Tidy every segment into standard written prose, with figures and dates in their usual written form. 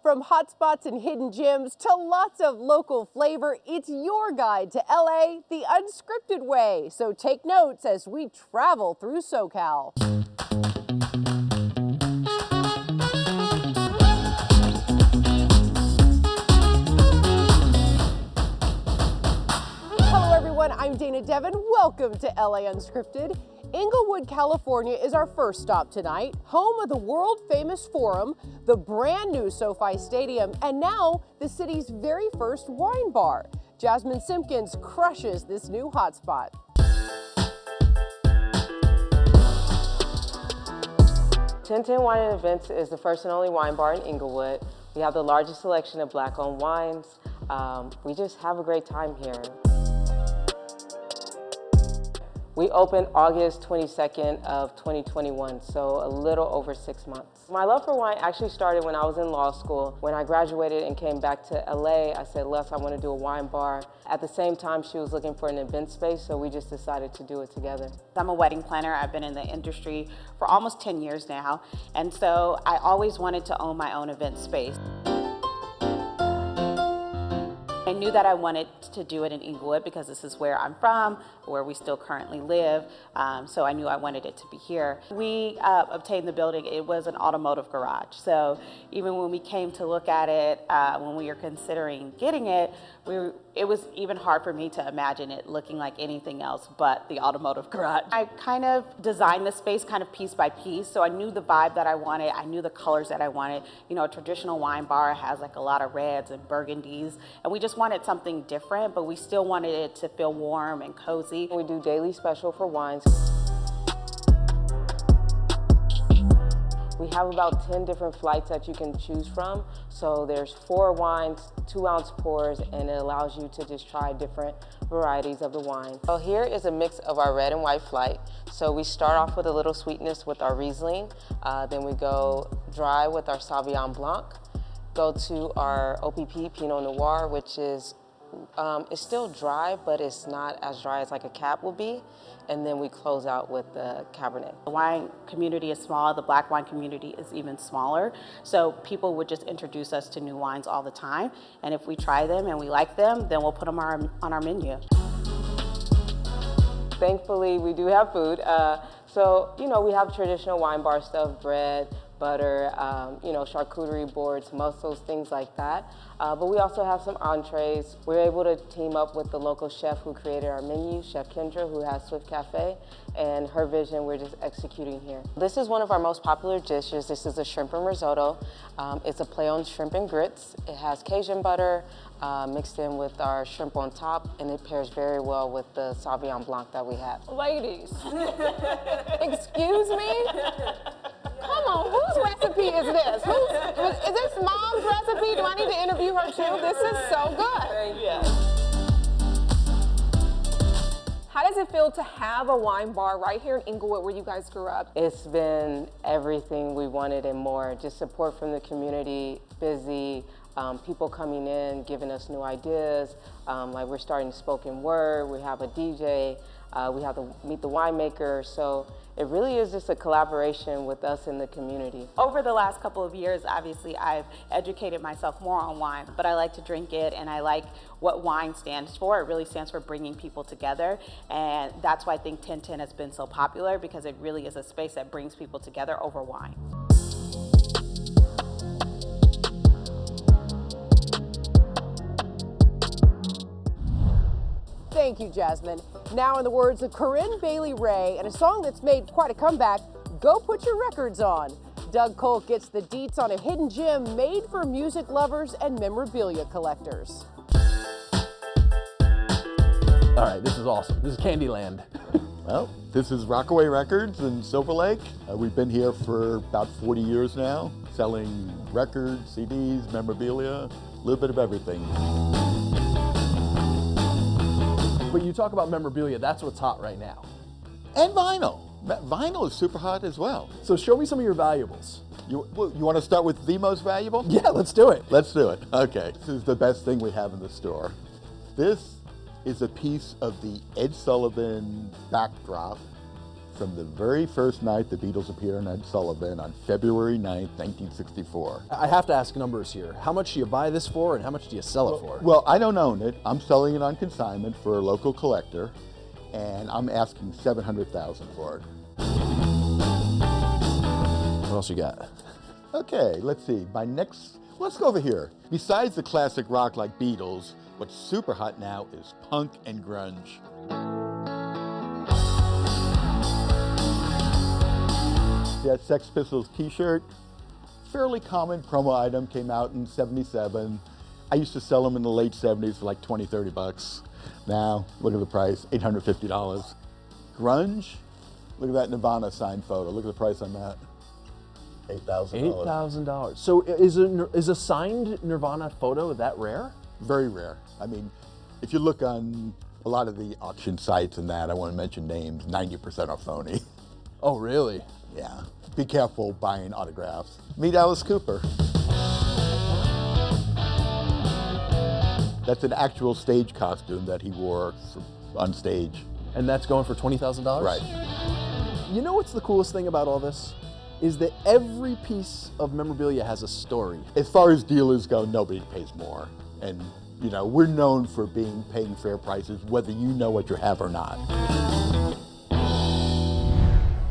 From hotspots and hidden gems to lots of local flavor, it's your guide to LA the unscripted way. So take notes as we travel through SoCal. Hello everyone, I'm Dana Devin. Welcome to LA Unscripted. Englewood, California is our first stop tonight, home of the world-famous Forum, the brand new SoFi Stadium, and now the city's very first wine bar. Jasmine Simpkins crushes this new hotspot. Tintin Wine and Events is the first and only wine bar in Inglewood. We have the largest selection of Black-owned wines. We just have a great time here. We opened August 22nd of 2021, so a little over 6 months. My love for wine actually started when I was in law school. When I graduated and came back to LA, I said, Les, I want to do a wine bar. At the same time, she was looking for an event space, so we just decided to do it together. I'm a wedding planner. I've been in the industry for almost 10 years now, and so I always wanted to own my own event space. I knew that I wanted to do it in Inglewood because this is where I'm from, where we still currently live, so I knew I wanted it to be here. We obtained the building. It was an automotive garage, so even when we came to look at it, when we were considering getting it, it was even hard for me to imagine it looking like anything else but the automotive garage. I kind of designed the space kind of piece by piece, so I knew the vibe that I wanted, I knew the colors that I wanted. You know, a traditional wine bar has like a lot of reds and burgundies, and we just wanted something different, but we still wanted it to feel warm and cozy. We do daily special for wines. We have about 10 different flights that you can choose from. So there's 4 wines, 2-ounce pours, and it allows you to just try different varieties of the wine. So here is a mix of our red and white flight. So we start off with a little sweetness with our Riesling. Then we go dry with our Sauvignon Blanc. Go to our OPP Pinot Noir, which is it's still dry, but it's not as dry as like a cab would be. And then we close out with the Cabernet. The wine community is small, the black wine community is even smaller. So people would just introduce us to new wines all the time. And if we try them and we like them, then we'll put them on our menu. Thankfully, we do have food. So, you know, we have traditional wine bar stuff, bread, butter, you know, charcuterie boards, mussels, things like that. But we also have some entrees. We're able to team up with the local chef who created our menu, Chef Kendra, who has Swift Cafe, and her vision we're just executing here. This is one of our most popular dishes. This is a shrimp and risotto. It's a play on shrimp and grits. It has Cajun butter mixed in with our shrimp on top, and it pairs very well with the Sauvignon Blanc that we have. Ladies, excuse me? Come on, whose recipe is this? Is this Mom's recipe? Do I need to interview her too? This is so good. Thank you. How does it feel to have a wine bar right here in Inglewood where you guys grew up? It's been everything we wanted and more. Just support from the community, busy, people coming in, giving us new ideas. Like we're starting spoken word, we have a DJ, we have to meet the winemaker. So it really is just a collaboration with us in the community. Over the last couple of years, obviously, I've educated myself more on wine, but I like to drink it, and I like what wine stands for. It really stands for bringing people together, and that's why I think Tintin has been so popular, because it really is a space that brings people together over wine. Thank you, Jasmine. Now in the words of Corinne Bailey Ray and a song that's made quite a comeback, Go Put Your Records On. Doug Colt gets the deets on a hidden gem made for music lovers and memorabilia collectors. All right, this is awesome. This is Candyland. Well, this is Rockaway Records in Silver Lake. We've been here for about 40 years now, selling records, CDs, memorabilia, a little bit of everything. But you talk about memorabilia, that's what's hot right now. And vinyl. Vinyl is super hot as well. So show me some of your valuables. You want to start with the most valuable? Yeah, let's do it. Let's do it. Okay, this is the best thing we have in the store. This is a piece of the Ed Sullivan backdrop from the very first night the Beatles appeared on Ed Sullivan on February 9th, 1964. I have to ask numbers here. How much do you buy this for and how much do you sell it for? Well, I don't own it. I'm selling it on consignment for a local collector, and I'm asking $700,000 for it. What else you got? Okay, let's see. Let's go over here. Besides the classic rock like Beatles, what's super hot now is punk and grunge. That Sex Pistols t-shirt, fairly common promo item, came out in '77. I used to sell them in the late '70s for like 20, 30 bucks. Now, look at the price, $850. Grunge, look at that Nirvana signed photo. Look at the price on that, $8,000. $8,000. So is a signed Nirvana photo that rare? Very rare. I mean, if you look on a lot of the auction sites and that, I won't mention names, 90% are phony. Oh, really? Yeah. Be careful buying autographs. Meet Alice Cooper. That's an actual stage costume that he wore on stage. And that's going for $20,000? Right. You know what's the coolest thing about all this? Is that every piece of memorabilia has a story. As far as dealers go, nobody pays more. And, you know, we're known for paying fair prices, whether you know what you have or not.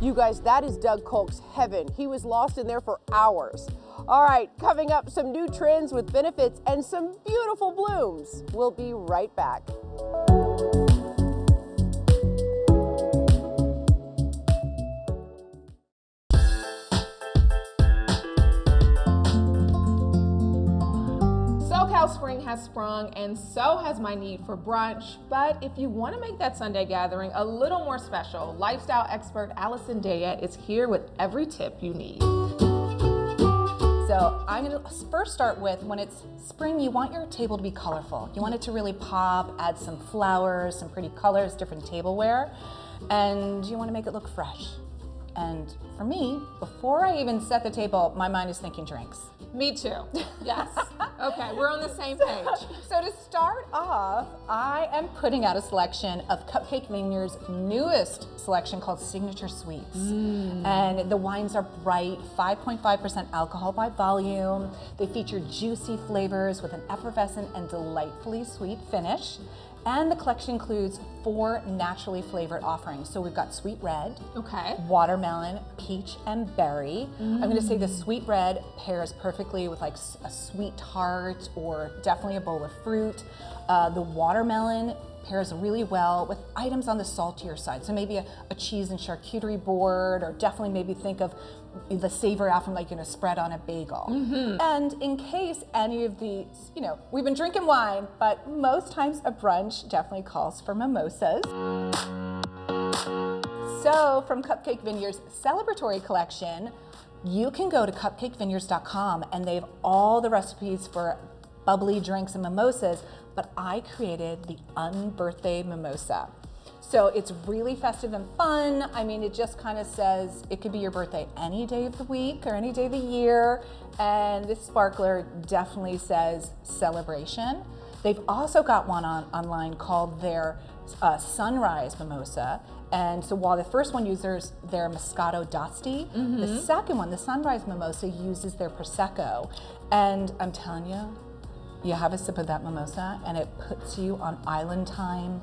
You guys, that is Doug Kolk's heaven. He was lost in there for hours. All right, coming up, some new trends with benefits and some beautiful blooms. We'll be right back. Spring has sprung, and so has my need for brunch. But if you want to make that Sunday gathering a little more special, lifestyle expert Allison Daya is here with every tip you need. So I'm going to first start with, when it's spring, you want your table to be colorful. You want it to really pop, add some flowers, some pretty colors, different tableware, and you want to make it look fresh. And for me, before I even set the table, my mind is thinking drinks. Me too. Yes. Okay, we're on the same page. So to start off, I am putting out a selection of Cupcake Vineyard's newest selection called Signature Sweets. And the wines are bright, 5.5% alcohol by volume. They feature juicy flavors with an effervescent and delightfully sweet finish. And the collection includes 4 naturally flavored offerings. So we've got sweet red, okay, watermelon, peach, and berry. I'm gonna say the sweet red pairs perfectly with like a sweet tart or definitely a bowl of fruit. The watermelon pairs really well with items on the saltier side. So maybe a cheese and charcuterie board, or definitely maybe think of the savory often like a spread on a bagel. And in case any of these, you know, we've been drinking wine, but most times a brunch definitely calls for mimosas. So from Cupcake Vineyard's celebratory collection, you can go to cupcakevineyards.com and they have all the recipes for bubbly drinks and mimosas, but I created the Unbirthday Mimosa. So it's really festive and fun. I mean, it just kind of says it could be your birthday any day of the week or any day of the year. And this sparkler definitely says celebration. They've also got one online called their Sunrise Mimosa. And so while the first one uses their Moscato d'Asti, the second one, the Sunrise Mimosa, uses their Prosecco. And I'm telling you, you have a sip of that mimosa and it puts you on island time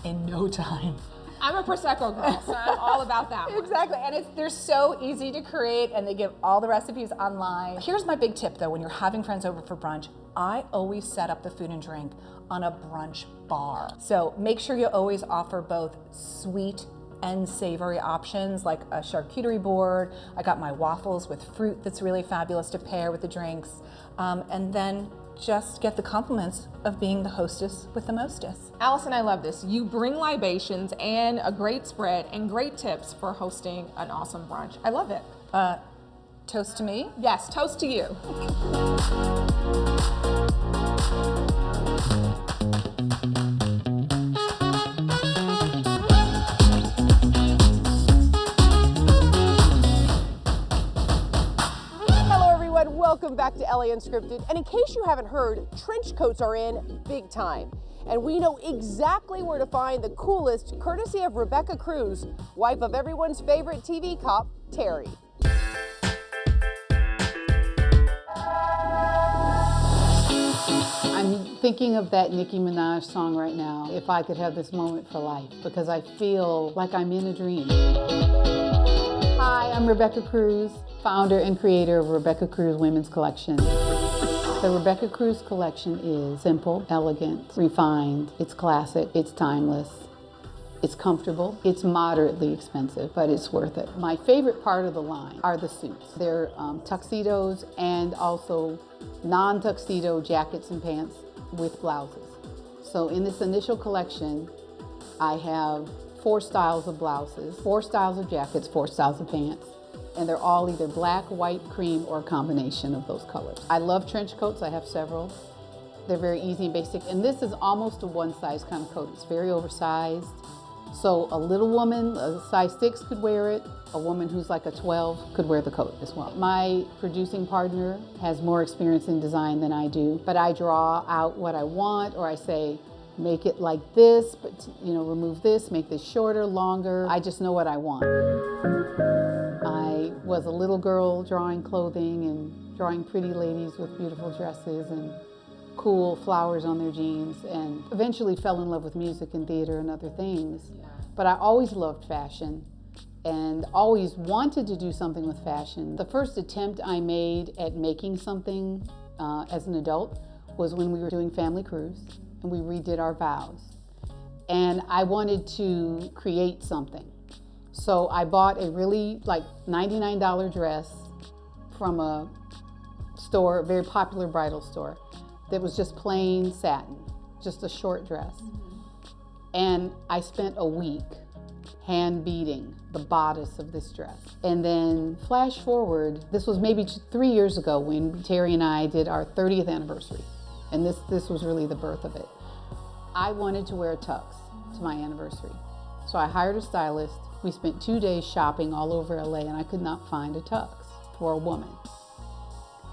in no time. I'm a Prosecco girl, so I'm all about that one. Exactly, and they're so easy to create and they give all the recipes online. Here's my big tip though, when you're having friends over for brunch, I always set up the food and drink on a brunch bar. So make sure you always offer both sweet and savory options like a charcuterie board. I got my waffles with fruit that's really fabulous to pair with the drinks. And then just get the compliments of being the hostess with the mostess. Allison, I love this. You bring libations and a great spread and great tips for hosting an awesome brunch. I love it. Toast to me? Yes, toast to you. Welcome back to LA Unscripted. And in case you haven't heard, trench coats are in big time. and we know exactly where to find the coolest, courtesy of Rebecca Cruz, wife of everyone's favorite TV cop, Terry. I'm thinking of that Nicki Minaj song right now, If I Could Have This Moment for Life, because I feel like I'm in a dream. Hi, I'm Rebecca Cruz, founder and creator of Rebecca Cruz Women's Collection. The Rebecca Cruz collection is simple, elegant, refined, it's classic, it's timeless, it's comfortable, it's moderately expensive, but it's worth it. My favorite part of the line are the suits. They're tuxedos and also non-tuxedo jackets and pants with blouses. So in this initial collection, I have 4 styles of blouses, 4 styles of jackets, 4 styles of pants, and they're all either black, white, cream, or a combination of those colors. I love trench coats, I have several. They're very easy and basic, and this is almost a one-size kind of coat. It's very oversized. So a little woman, a size 6 could wear it. A woman who's like a 12 could wear the coat as well. My producing partner has more experience in design than I do, but I draw out what I want, or I say, make it like this, but remove this, make this shorter, longer. I just know what I want. I was a little girl drawing clothing and drawing pretty ladies with beautiful dresses and cool flowers on their jeans, and eventually fell in love with music and theater and other things. But I always loved fashion and always wanted to do something with fashion. The first attempt I made at making something as an adult was when we were doing Family Cruise and we redid our vows. And I wanted to create something. So I bought a really $99 dress from a store, a very popular bridal store, that was just plain satin, just a short dress. And I spent a week hand beading the bodice of this dress. And then flash forward, this was maybe 3 years ago when Terry and I did our 30th anniversary. And this was really the birth of it. I wanted to wear a tux to my anniversary. So I hired a stylist. We spent 2 days shopping all over LA and I could not find a tux for a woman.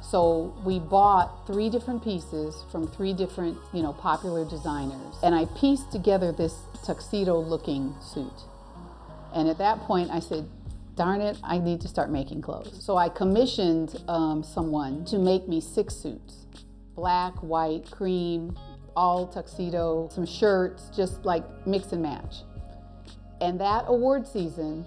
So we bought 3 different pieces from 3 different, popular designers. And I pieced together this tuxedo-looking suit. And at that point, I said, darn it, I need to start making clothes. So I commissioned someone to make me 6 suits. Black, white, cream, all tuxedo, some shirts, just like mix and match. And that award season,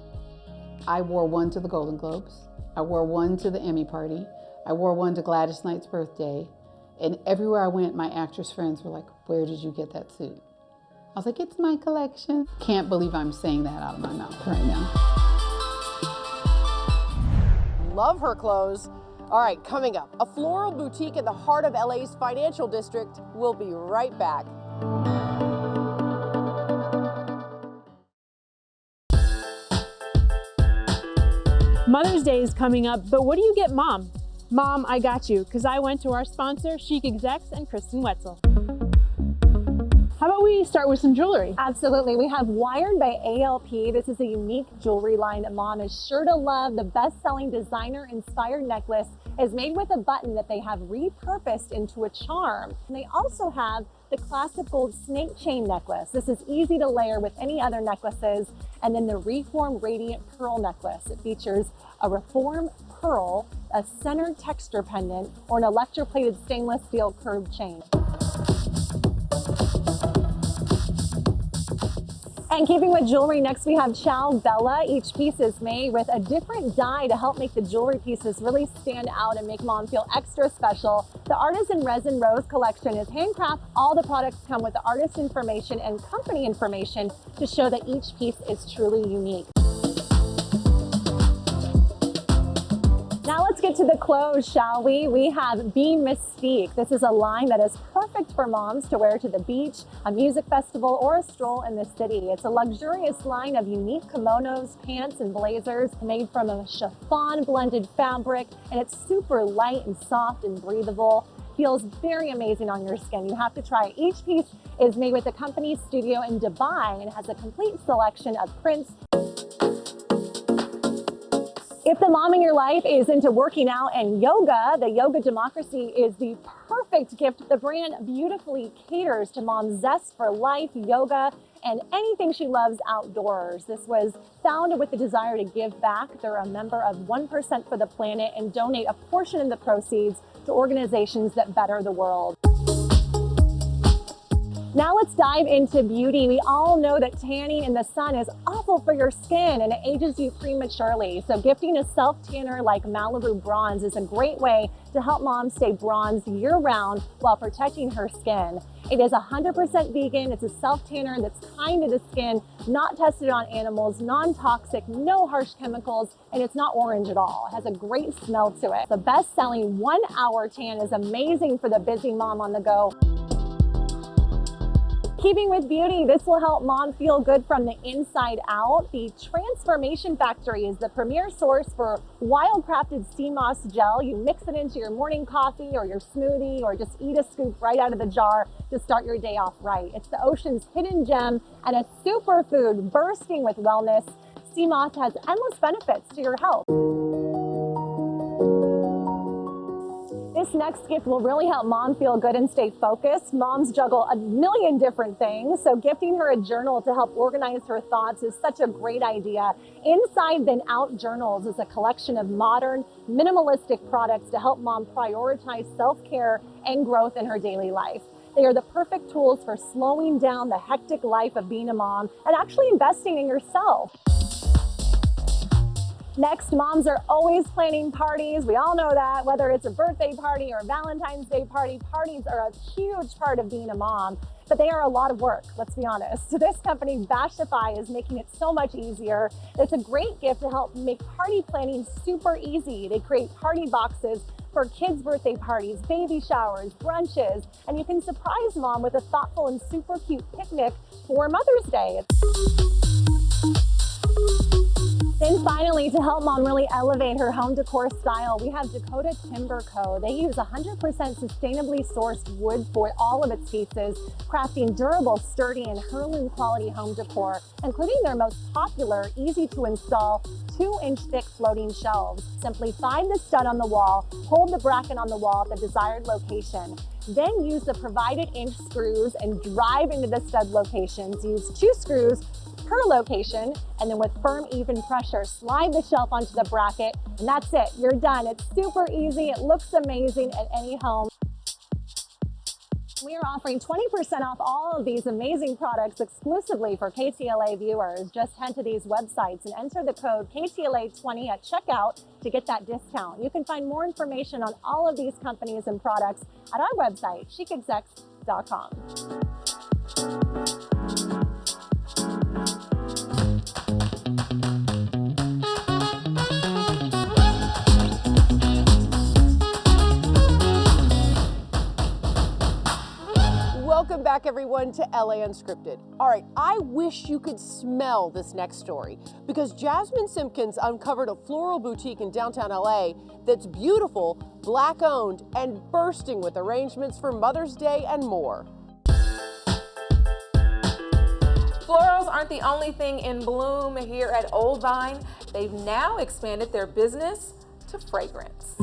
I wore one to the Golden Globes. I wore one to the Emmy party. I wore one to Gladys Knight's birthday, and everywhere I went, my actress friends were like, where did you get that suit? I was like, it's my collection. Can't believe I'm saying that out of my mouth right now. Love her clothes. All right, coming up, a floral boutique in the heart of LA's financial district. We'll be right back. Mother's Day is coming up, but what do you get Mom? Mom, I got you, because I went to our sponsor, Chic Execs and Kristen Wetzel. How about we start with some jewelry? Absolutely. We have Wired by ALP. This is a unique jewelry line that Mom is sure to love. The best-selling designer-inspired necklace is made with a button that they have repurposed into a charm. And they also have the classic gold snake chain necklace. This is easy to layer with any other necklaces. And then the Reform Radiant Pearl necklace. It features a Reform pearl, a centered texture pendant, or an electroplated stainless steel curved chain. And keeping with jewelry, next we have Ciao Bella. Each piece is made with a different die to help make the jewelry pieces really stand out and make Mom feel extra special. The Artisan Resin Rose collection is handcraft. All the products come with the artist information and company information to show that each piece is truly unique. Now let's get to the clothes, shall we? We have Be Mystique. This is a line that is perfect for moms to wear to the beach, a music festival, or a stroll in the city. It's a luxurious line of unique kimonos, pants, and blazers made from a chiffon blended fabric, and it's super light and soft and breathable. Feels very amazing on your skin. You have to try it. Each piece is made with a company studio in Dubai and has a complete selection of prints. If the mom in your life is into working out and yoga, the Yoga Democracy is the perfect gift. The brand beautifully caters to mom's zest for life, yoga, and anything she loves outdoors. This was founded with the desire to give back. They're a member of 1% for the Planet and donate a portion of the proceeds to organizations that better the world. Now let's dive into beauty. We all know that tanning in the sun is awful for your skin and it ages you prematurely. So gifting a self-tanner like Malibu Bronze is a great way to help mom stay bronzed year-round while protecting her skin. It is 100% vegan. It's a self-tanner that's kind to the skin, not tested on animals, non-toxic, no harsh chemicals, and it's not orange at all. It has a great smell to it. The best-selling 1-hour tan is amazing for the busy mom on the go. Keeping with beauty, this will help mom feel good from the inside out. The Transformation Factory is the premier source for wild-crafted sea moss gel. You mix it into your morning coffee or your smoothie or just eat a scoop right out of the jar to start your day off right. It's the ocean's hidden gem and a superfood bursting with wellness. Sea moss has endless benefits to your health. This next gift will really help mom feel good and stay focused. Moms juggle a million different things, so gifting her a journal to help organize her thoughts is such a great idea. Inside Then Out Journals is a collection of modern, minimalistic products to help mom prioritize self-care and growth in her daily life. They are the perfect tools for slowing down the hectic life of being a mom and actually investing in yourself. Next, moms are always planning parties. We all know that, whether it's a birthday party or a Valentine's Day party, parties are a huge part of being a mom, but they are a lot of work, let's be honest. So this company, Bashify, is making it so much easier. It's a great gift to help make party planning super easy. They create party boxes for kids' birthday parties, baby showers, brunches, and you can surprise mom with a thoughtful and super cute picnic for Mother's Day. Then finally, to help mom really elevate her home decor style, we have Dakota Timber Co. They use 100% sustainably sourced wood for all of its pieces, crafting durable, sturdy, and heirloom quality home decor, including their most popular, easy to install, 2-inch thick floating shelves. Simply find the stud on the wall, hold the bracket on the wall at the desired location. Then use the provided inch screws and drive into the stud locations. Use 2 screws per location, and then with firm, even pressure, slide the shelf onto the bracket, and that's it. You're done. It's super easy. It looks amazing at any home. We are offering 20% off all of these amazing products exclusively for KTLA viewers. Just head to these websites and enter the code KTLA20 at checkout to get that discount. You can find more information on all of these companies and products at our website, chicexecs.com. Welcome back, everyone, to LA Unscripted. All right, I wish you could smell this next story because Jasmine Simpkins uncovered a floral boutique in downtown LA that's beautiful, Black-owned, and bursting with arrangements for Mother's Day and more. Florals aren't the only thing in bloom here at Old Vine. They've now expanded their business to fragrance.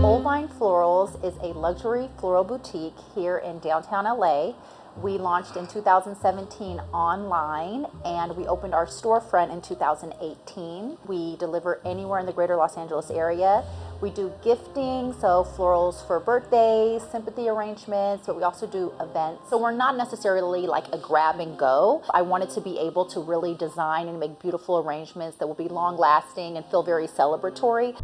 Old Vine Florals is a luxury floral boutique here in downtown LA. We launched in 2017 online and we opened our storefront in 2018. We deliver anywhere in the greater Los Angeles area. We do gifting, so florals for birthdays, sympathy arrangements, but we also do events. So we're not necessarily like a grab and go. I wanted to be able to really design and make beautiful arrangements that will be long lasting and feel very celebratory.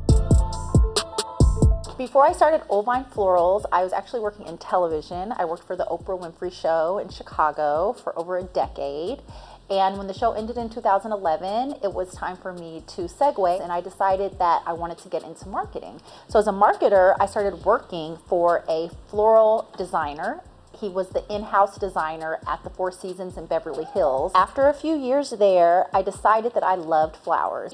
Before I started Old Vine Florals, I was actually working in television. I worked for the Oprah Winfrey Show in Chicago for over a decade. And when the show ended in 2011, it was time for me to segue, and I decided that I wanted to get into marketing. So as a marketer, I started working for a floral designer. He was the in-house designer at the Four Seasons in Beverly Hills. After a few years there, I decided that I loved flowers.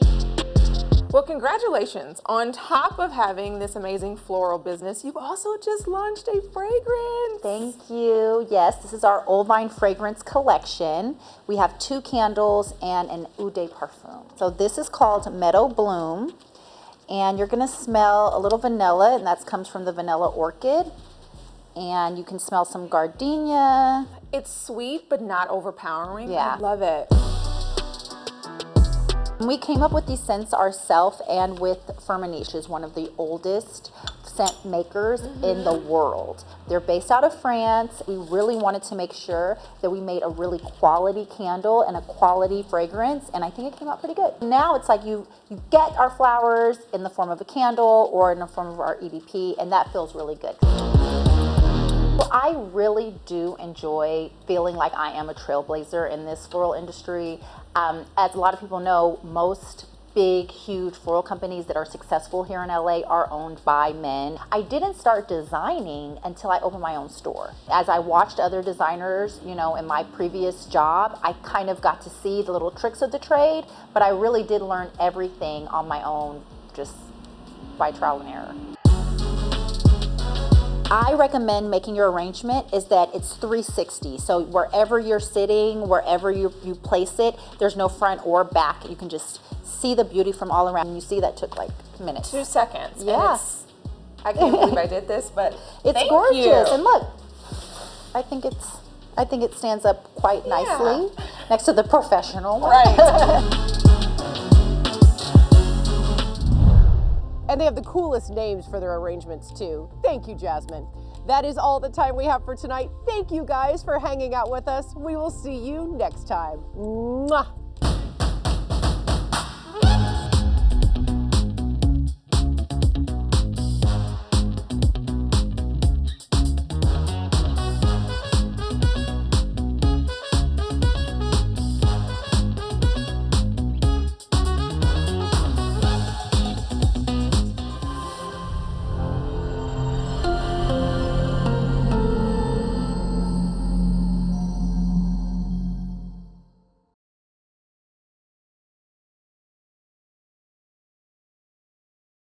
Well, congratulations. On top of having this amazing floral business, you've also just launched a fragrance. Thank you. Yes, this is our Old Vine fragrance collection. We have 2 candles and an Eau de Parfum. So this is called Meadow Bloom. And you're gonna smell a little vanilla, and that comes from the vanilla orchid. And you can smell some gardenia. It's sweet, but not overpowering. Yeah. I love it. We came up with these scents ourselves and with Firmenich, is one of the oldest scent makers in the world. They're based out of France. We really wanted to make sure that we made a really quality candle and a quality fragrance, and I think it came out pretty good. Now it's like you get our flowers in the form of a candle or in the form of our EDP, and that feels really good. Well, I really do enjoy feeling like I am a trailblazer in this floral industry. As a lot of people know, most big, huge floral companies that are successful here in LA are owned by men. I didn't start designing until I opened my own store. As I watched other designers, you know, in my previous job, I kind of got to see the little tricks of the trade, but I really did learn everything on my own, just by trial and error. I recommend making your arrangement is that it's 360. So wherever you're sitting, wherever you place it, there's no front or back. You can just see the beauty from all around. And you see that took like minutes. 2 seconds. Yeah. I can't believe I did this, but it's thank gorgeous. you. And look, I think it stands up quite nicely next to the professional one. Right. And they have the coolest names for their arrangements too. Thank you, Jasmine. That is all the time we have for tonight. Thank you guys for hanging out with us. We will see you next time. Mwah!